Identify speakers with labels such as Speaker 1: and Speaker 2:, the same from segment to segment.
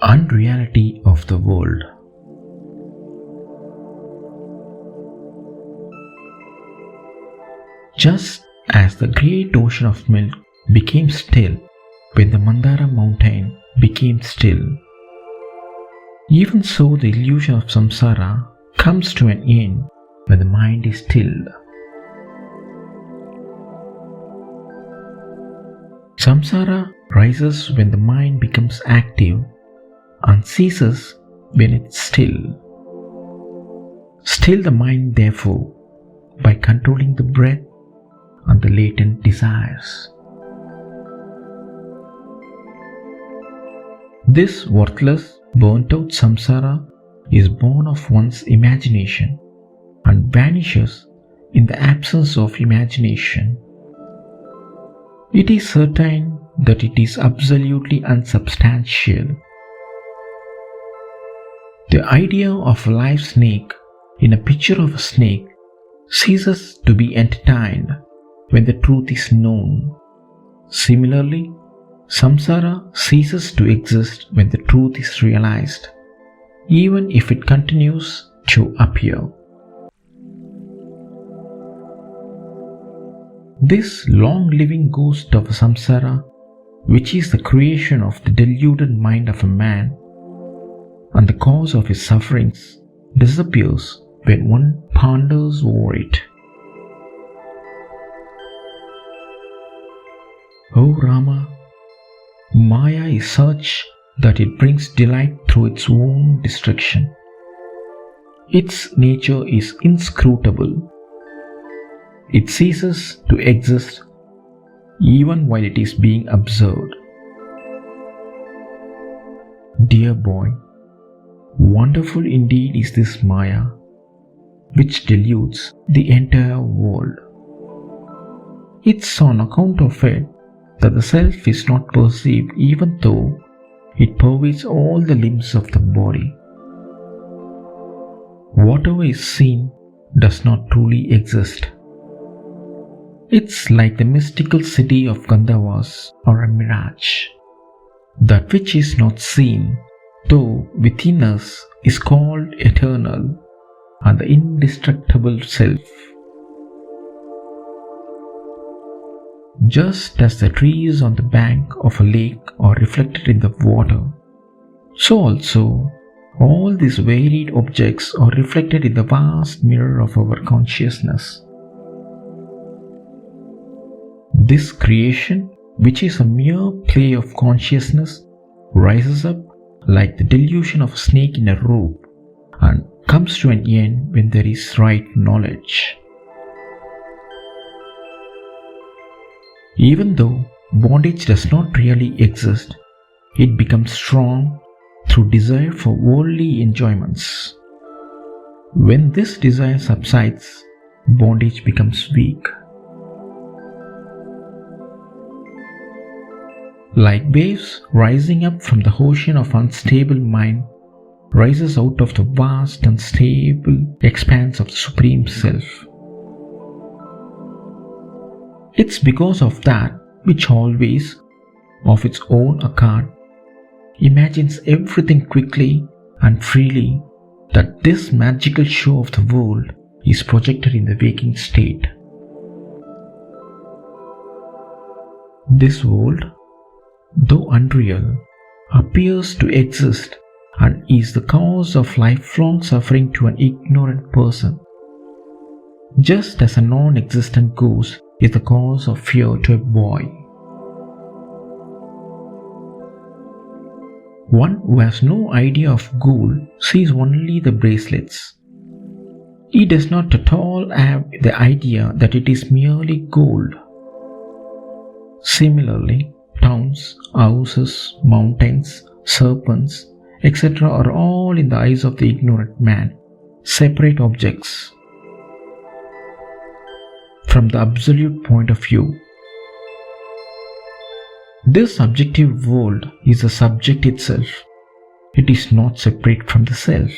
Speaker 1: Unreality of the world. Just as the great ocean of milk became still when the Mandara mountain became still, even so the illusion of samsara comes to an end when the mind is stilled. Samsara rises when the mind becomes active and ceases when it's still. Still the mind, therefore, by controlling the breath and the latent desires. This worthless, burnt-out samsara is born of one's imagination and vanishes in the absence of imagination. It is certain that it is absolutely unsubstantial. The idea of a live snake in a picture of a snake ceases to be entertained when the truth is known. Similarly, samsara ceases to exist when the truth is realized, even if it continues to appear. This long-living ghost of samsara, which is the creation of the deluded mind of a man and the cause of his sufferings, disappears when one ponders over it. O Rama, Maya is such that it brings delight through its own destruction. Its nature is inscrutable. It ceases to exist even while it is being observed. Dear boy, wonderful indeed is this Maya, which deludes the entire world. It's on account of it that the self is not perceived even though it pervades all the limbs of the body. Whatever is seen does not truly exist. It's like the mystical city of Gandharvas or a mirage. That which is not seen, though within us, is called eternal and the indestructible self. Just as the trees on the bank of a lake are reflected in the water, so also all these varied objects are reflected in the vast mirror of our consciousness. This creation, which is a mere play of consciousness, rises up like the delusion of a snake in a rope and comes to an end when there is right knowledge. Even though bondage does not really exist, it becomes strong through desire for worldly enjoyments. When this desire subsides, bondage becomes weak. Like waves rising up from the ocean of unstable mind rises out of the vast unstable expanse of the Supreme Self. It's because of that which always, of its own accord, imagines everything quickly and freely that this magical show of the world is projected in the waking state. This world, though unreal, appears to exist and is the cause of lifelong suffering to an ignorant person, just as a non-existent ghost is the cause of fear to a boy. One who has no idea of gold sees only the bracelets. He does not at all have the idea that it is merely gold. Similarly, towns, houses, mountains, serpents, etc. are all in the eyes of the ignorant man separate objects. From the absolute point of view, this objective world is the subject itself. It is not separate from the self.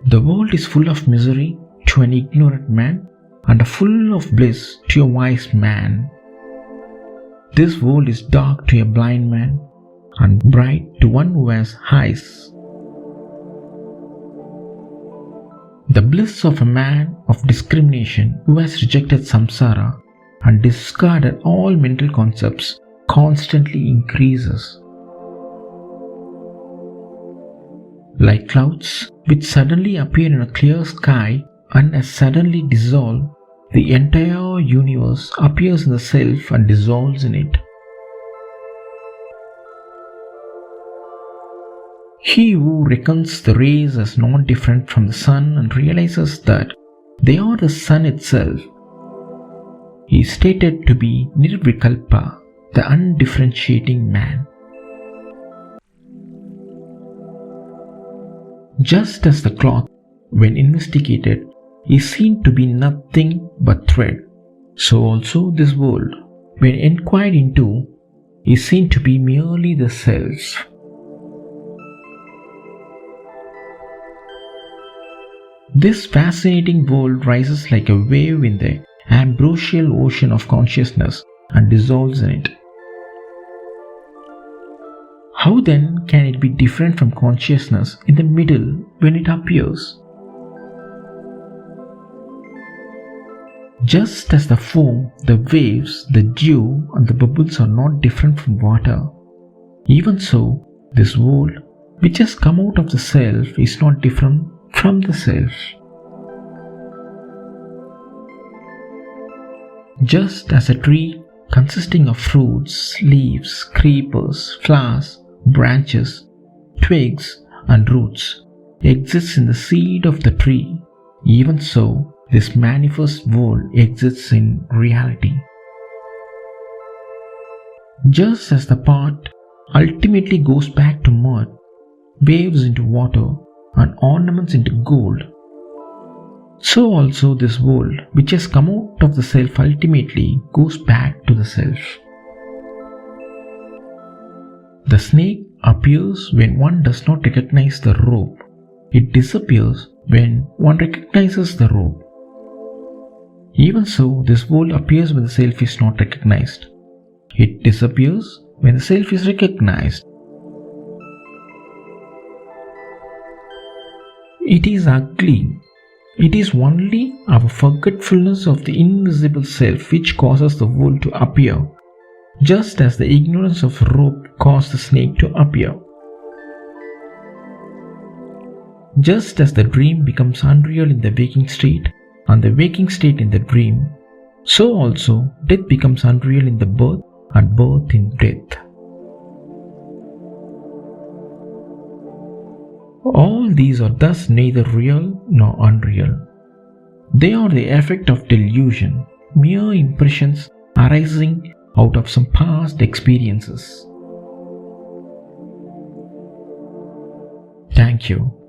Speaker 1: The world is full of misery to an ignorant man and full of bliss to a wise man. this world is dark to a blind man and bright to one who has eyes. The bliss of a man of discrimination who has rejected samsara and discarded all mental concepts constantly increases. Like clouds which suddenly appear in a clear sky and as suddenly dissolve, the entire universe appears in the self and dissolves in it. He who reckons the rays as not different from the sun and realizes that they are the sun itself is stated to be Nirvikalpa, the undifferentiating man. Just as the cloth, when investigated, is seen to be nothing but thread, so also this world, when inquired into, is seen to be merely the self. This fascinating world rises like a wave in the ambrosial ocean of consciousness and dissolves in it. How then can it be different from consciousness in the middle when it appears? Just as the foam, the waves, the dew, and the bubbles are not different from water, even so, this world, which has come out of the self, is not different from the self. Just as a tree consisting of fruits, leaves, creepers, flowers, branches, twigs, and roots exists in the seed of the tree, even so, this manifest world exists in reality. Just as the pot ultimately goes back to mud, waves into water, and ornaments into gold, so also this world, which has come out of the self, ultimately goes back to the self. The snake appears when one does not recognize the rope. It disappears when one recognizes the rope. Even so, this world appears when the self is not recognized. It disappears when the self is recognized. It is ugly. It is only our forgetfulness of the invisible self which causes the world to appear, just as the ignorance of rope caused the snake to appear. Just as the dream becomes unreal in the waking state and the waking state in the dream, so also death becomes unreal in the birth and birth in death. All these are thus neither real nor unreal. They are the effect of delusion, mere impressions arising out of some past experiences. Thank you.